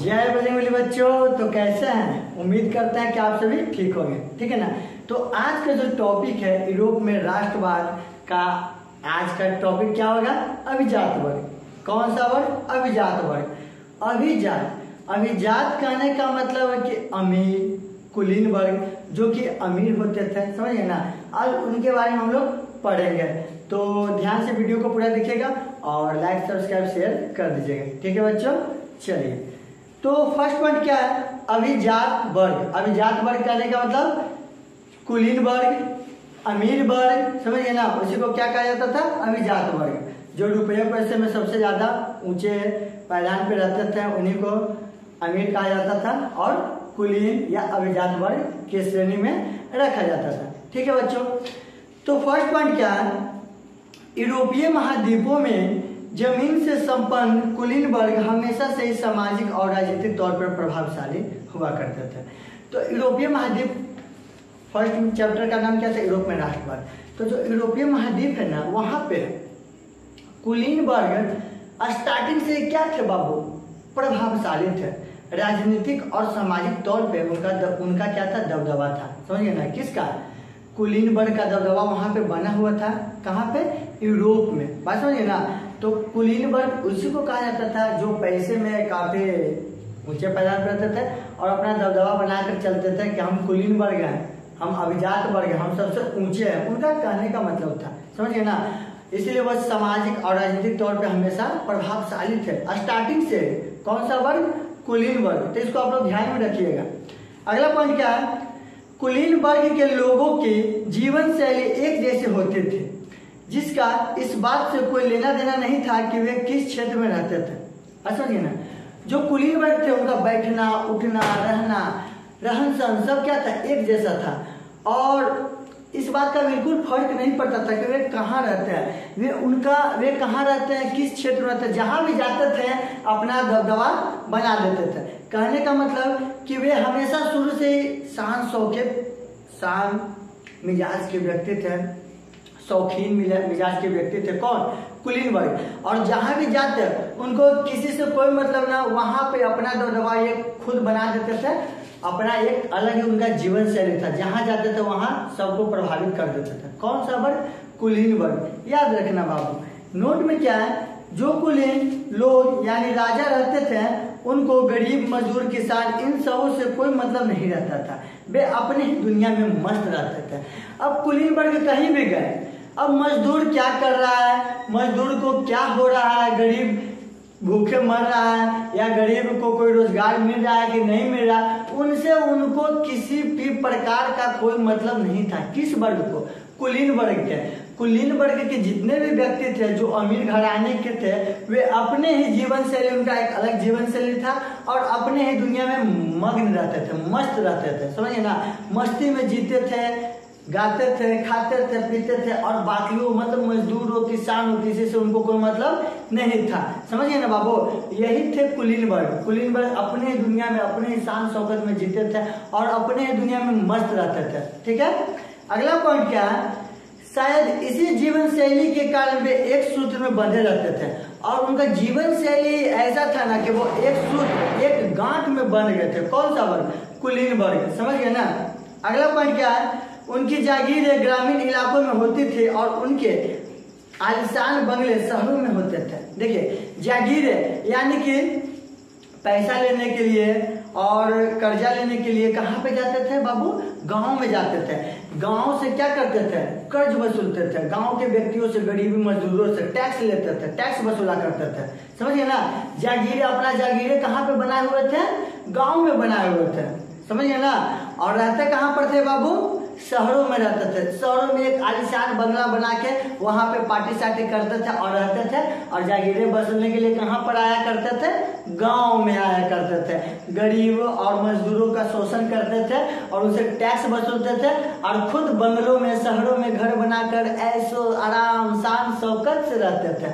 जय बजरंगबली बच्चों। तो कैसे हैं? उम्मीद करते हैं कि आप सभी ठीक होंगे, ठीक है ना। तो आज का जो टॉपिक है यूरोप में राष्ट्रवाद का, आज का टॉपिक क्या होगा? अभिजात वर्ग। कौन सा वर्ग? अभिजात वर्ग। अभिजात कहने का मतलब है कि अमीर, कुलीन वर्ग, जो कि अमीर होते थे, समझिए ना। आज उनके बारे में हम लोग पढ़ेंगे, तो ध्यान से वीडियो को पूरा देखिएगा और लाइक सब्सक्राइब शेयर कर दीजिएगा, ठीक है बच्चों। चलिए, तो फर्स्ट पॉइंट क्या है? अभिजात वर्ग। अभिजात वर्ग कहने का मतलब कुलीन वर्ग, अमीर वर्ग, समझिए ना। उसी को क्या कहा जाता था? अभिजात वर्ग। जो रुपये पैसे में सबसे ज्यादा ऊंचे पायदान पे रहते थे उन्हीं को अमीर कहा जाता था और कुलीन या अभिजात वर्ग की श्रेणी में रखा जाता था, ठीक है बच्चों। तो फर्स्ट पॉइंट क्या है? यूरोपीय महाद्वीपों में जमीन से संपन्न कुलीन वर्ग हमेशा से ही सामाजिक और राजनीतिक तौर पर प्रभावशाली हुआ करते थे। तो यूरोपीय महाद्वीप, फर्स्ट चैप्टर का नाम क्या था? यूरोप में राष्ट्रवाद। तो जो यूरोपीय महाद्वीप है ना, वहां पे कुलीन वर्ग स्टार्टिंग से क्या थे बाबू? प्रभावशाली थे। राजनीतिक और सामाजिक तौर पे उनका क्या था? दबदबा था, समझिए ना। किसका? कुलीन वर्ग का दबदबा वहां पे बना हुआ था। कहाँ पे? यूरोप में, बात समझिए ना। तो कुलीन वर्ग उसी को कहा जाता था जो पैसे में काफी ऊंचे पैदान करते थे और अपना दबदबा बनाकर चलते थे कि हम कुलीन वर्ग हैं, हम अभिजात वर्ग हैं, हम सबसे ऊंचे हैं। उनका कहने का मतलब था, समझिए ना। इसलिए वह सामाजिक और राजनीतिक तौर पे हमेशा प्रभावशाली थे स्टार्टिंग से। कौन सा वर्ग? कुलीन वर्ग। तो इसको आप लोग ध्यान में रखिएगा। अगला पॉइंट क्या है? कुलीन वर्ग के लोगों की जीवन शैली एक जैसे होते थे, जिसका इस बात से कोई लेना देना नहीं था कि वे किस क्षेत्र में रहते थे। समझिए ना, जो कुलीन वर्ग थे उनका बैठना, उठना, रहना, रहन सहन सब क्या था? एक जैसा था। और इस बात का बिल्कुल फर्क नहीं पड़ता था कि वे कहाँ रहते हैं, वे कहाँ रहते हैं, किस क्षेत्र में रहते हैं। जहां भी जाते थे अपना दबदबा बना देते थे। कहने का मतलब कि वे हमेशा शुरू से ही शान मिजाज के व्यक्ति थे, शौकीन मिजाज के व्यक्ति थे। कौन? कुलीन वर्ग। और जहां भी जाते उनको किसी से कोई मतलब ना, वहां पे अपना दबदबा ये खुद बना देते थे। अपना एक अलग ही उनका जीवन शैली था, जहां जाते थे वहां सबको प्रभावित कर देते थे। कौन सा वर्ग? कुलीन वर्ग। याद रखना बाबू। नोट में क्या है? जो कुलीन लोग यानी राजा रहते थे उनको गरीब, मजदूर, किसान इन सबों से कोई मतलब नहीं रहता था। वे अपने ही दुनिया में मस्त रहते थे। अब कुलीन वर्ग कहीं भी गए, अब मजदूर क्या कर रहा है, मजदूर को क्या हो रहा है, गरीब भूखे मर रहा है या गरीब को कोई रोजगार मिल रहा है कि नहीं मिल रहा, उनसे उनको किसी भी प्रकार का कोई मतलब नहीं था। किस वर्ग को? कुलीन वर्ग के। कुलीन वर्ग के जितने भी व्यक्ति थे जो अमीर घराने के थे, वे अपने ही जीवन शैली, उनका एक अलग जीवन शैली था और अपने ही दुनिया में मग्न रहते थे, मस्त रहते थे, समझिए ना। मस्ती में जीते थे, गाते थे, खाते थे, पीते थे और बाकियों मतलब मजदूर हो, किसान हो, किसी से उनको कोई मतलब नहीं था, समझिए ना बाबू। यही थे कुलीन वर्ग। कुलीन वर्ग अपने दुनिया में, अपने शान शौकत में जीते थे और अपने दुनिया में मस्त रहते थे, ठीक है। अगला पॉइंट क्या है? शायद इसी जीवन शैली के कारण वे एक सूत्र में बंधे रहते थे और उनका जीवन शैली ऐसा था ना कि वो एक सूत्र, एक गांठ में बंध गए थे। कौन सा वर्ग? कुलीन वर्ग, समझ गए ना। अगला पॉइंट क्या है? उनकी जागीरें ग्रामीण इलाकों में होती थी और उनके आलीशान बंगले शहरों में होते थे। देखिए, जागीरें यानी कि पैसा लेने के लिए और कर्जा लेने के लिए कहाँ पे जाते थे बाबू? गांव में जाते थे। गांव से क्या करते थे? कर्ज वसूलते थे। गांव के व्यक्तियों से, गरीबी मजदूरों से टैक्स लेते थे, टैक्स वसूला करते थे, समझिए ना। जागीरें, अपना जागीरें कहाँ पे बनाए हुए थे? गांव में बनाए हुए थे, समझिए ना। और रहते कहाँ पर थे बाबू? शहरों में रहते थे। शहरों में एक आलीशान बंगला बना के वहां पे पार्टी सार्टी करते थे और रहते थे। और जागीरें वसूलने के लिए कहाँ पर आया करते थे? गांव में आया करते थे। गरीब और मजदूरों का शोषण करते थे और उनसे टैक्स वसूलते थे और खुद बंगलों में, शहरों में घर बनाकर ऐशो आराम, शान शौकत से रहते थे,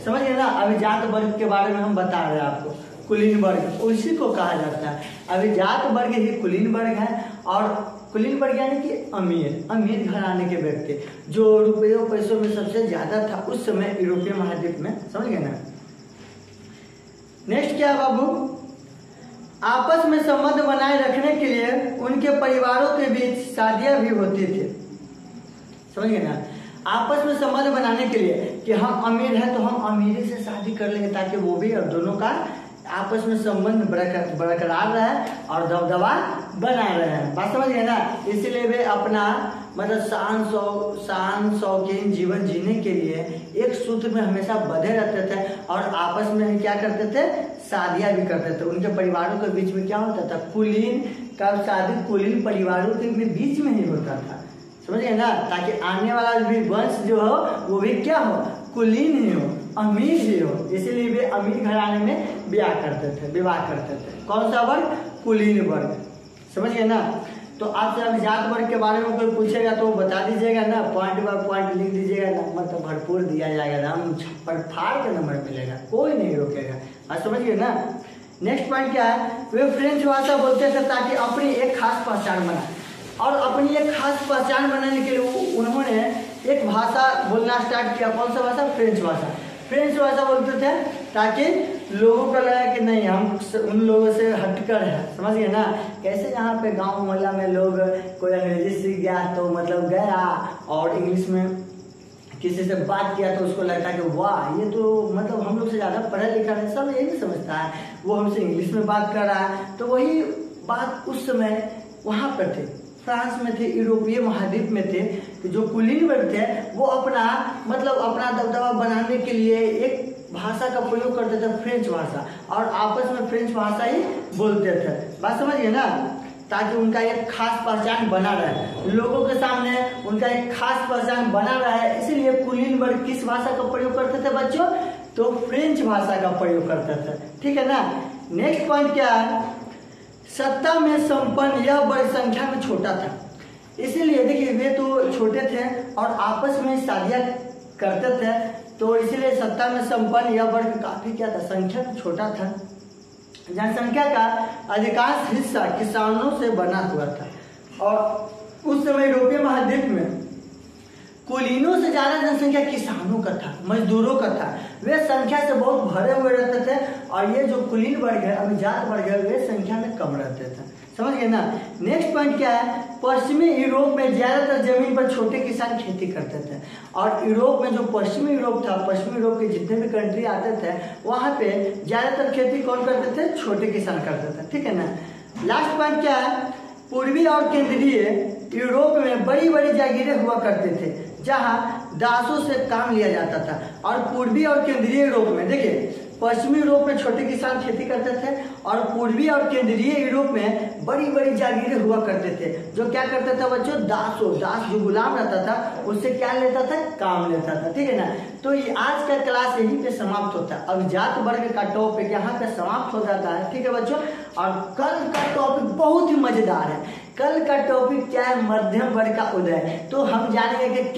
समझिए ना। अभिजात वर्ग के बारे में हम बता रहे हैं आपको। कुलीन वर्ग उसी को कहा जाता है। अभिजात वर्ग ही कुलीन वर्ग है। और कुलीन वर्ग यानी कि अमीर घराने के व्यक्ति जो रुपयों पैसों में सबसे ज्यादा था उस समय यूरोपीय महाद्वीप में, समझ गए ना। नेक्स्ट क्या है बाबू? आपस में संबंध बनाए रखने के लिए उनके परिवारों के बीच शादियां भी होती थी। समझिए ना, आपस में संबंध बनाने के लिए कि हम अमीर हैं तो हम अमीरी से शादी कर लेंगे ताकि वो भी, और दोनों का आपस में संबंध बरकरार रहे और दबदबा बना रहे। बात समझ गए ना। इसलिए वे अपना मतलब शान शौकीन जीवन जीने के लिए एक सूत्र में हमेशा बंधे रहते थे और आपस में क्या करते थे, शादियां भी करते थे। उनके परिवारों के बीच में क्या होता था, कुलीन का शादी कुलीन परिवारों के बीच में ही होता था। समझिए ना, ताकि आने वाला भी वंश जो हो वो भी क्या हो, कुलीन ही हो, अमीर ही हो। इसीलिए वे अमीर घराने में विवाह करते थे। कौन सा वर्ग, कुलीन वर्ग। समझ गए ना। तो आपसे अभी जात वर्ग के बारे में कोई पूछेगा तो बता दीजिएगा ना, पॉइंट बाय पॉइंट लिख दीजिएगा, नंबर तो भरपूर दिया जाएगा, हम छप्पर फाड़ के नंबर मिलेगा, कोई नहीं रोकेगा। आप समझिए ना। नेक्स्ट पॉइंट क्या है, वे फ्रेंच भाषा बोलते थे ताकि अपनी एक खास पहचान बनाए, और अपनी एक खास पहचान बनाने के लिए उन्होंने एक भाषा बोलना स्टार्ट किया। कौन सा भाषा, फ्रेंच भाषा। फ्रेंच भाषा बोलते थे ताकि लोगों को लगा कि नहीं हम उन लोगों से हटकर है। समझ गए ना। कैसे यहाँ पे गांव मोहल्ला में लोग कोई अंग्रेजी सीख गया तो मतलब गया और इंग्लिश में किसी से बात किया तो उसको लगता है कि वाह ये तो मतलब हम लोग से ज़्यादा पढ़ा लिखा है, सब यही समझता है, वो हमसे इंग्लिश में बात कर रहा है। तो वही बात उस समय वहाँ पर थे, फ्रांस में थे, यूरोपीय महाद्वीप में थे, कि जो कुलीन वर्ग थे वो अपना दबदबा बनाने के लिए एक भाषा का प्रयोग करते थे, फ्रेंच भाषा, और आपस में फ्रेंच भाषा ही बोलते थे। बात समझिए ना। ताकि उनका एक खास पहचान बना रहे, लोगों के सामने उनका एक खास पहचान बना रहे। इसीलिए कुलीन वर्ग किस भाषा का प्रयोग करते थे बच्चों, तो फ्रेंच भाषा का प्रयोग करते थे। ठीक है ना। नेक्स्ट पॉइंट क्या है, सत्ता में संपन्न यह बड़ी संख्या में छोटा था। इसीलिए देखिए वे तो छोटे थे और आपस में शादियां करते थे, तो इसीलिए सत्ता में संपन्न यह वर्ग काफी क्या था, संख्या में छोटा था। जनसंख्या का अधिकांश हिस्सा किसानों से बना हुआ था, और उस समय यूरोपीय महाद्वीप में कुलीनों से ज्यादा जनसंख्या किसानों का था, मजदूरों का था। वे संख्या से बहुत भरे हुए रहते थे, और ये जो कुलीन वर्ग है, अभिजात वर्ग है, वे संख्या में कम रहते थे। समझ गए ना। नेक्स्ट पॉइंट क्या है, पश्चिमी यूरोप में ज्यादातर जमीन पर छोटे किसान खेती करते थे, और यूरोप में जो पश्चिमी यूरोप था, पश्चिमी यूरोप के जितने भी कंट्री आते थे वहां पे ज्यादातर खेती कौन करते थे, छोटे किसान करते थे। ठीक है ना। लास्ट पॉइंट क्या है, पूर्वी और केंद्रीय यूरोप में बड़ी बड़ी जागीरें हुआ करते थे जहां दासों से काम लिया जाता था, और पूर्वी और केंद्रीय यूरोप में देखिए पश्चिमी यूरोप में छोटे किसान खेती करते थे, और पूर्वी और केंद्रीय यूरोप में बड़ी बड़ी जागीरें हुआ करते थे। जो क्या करते थे बच्चों, दास जो गुलाम रहता था उससे क्या लेता था, काम लेता था। ठीक है ना। तो ये आज का क्लास यहीं पे समाप्त होता है। अभिजात वर्ग का टॉपिक यहाँ पे समाप्त हो जाता है। ठीक है बच्चों। और कल का टॉपिक बहुत ही मजेदार है। कल का टॉपिक क्या है, मध्यम वर्ग का उदय। तो हम जानेंगे कि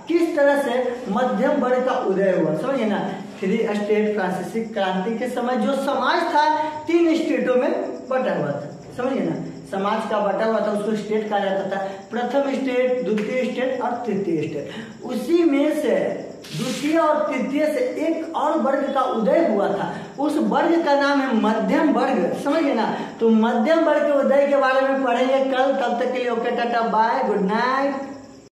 किस तरह से मध्यम वर्ग का उदय हुआ। समझिए ना। 3 स्टेट फ्रांसीसी क्रांति के समय जो समाज था 3 स्टेटों में बटा हुआ था। समझिए ना। समाज का बटा हुआ था उसको स्टेट कहा जाता था। प्रथम स्टेट, द्वितीय स्टेट और तृतीय स्टेट। उसी में से द्वितीय और तृतीय से एक और वर्ग का उदय हुआ था। उस वर्ग का नाम है मध्यम वर्ग। समझिए ना। तो मध्यम वर्ग के उदय के बारे में पढ़ेंगे कल। तब तक के लिए okay, tata, bye, good night.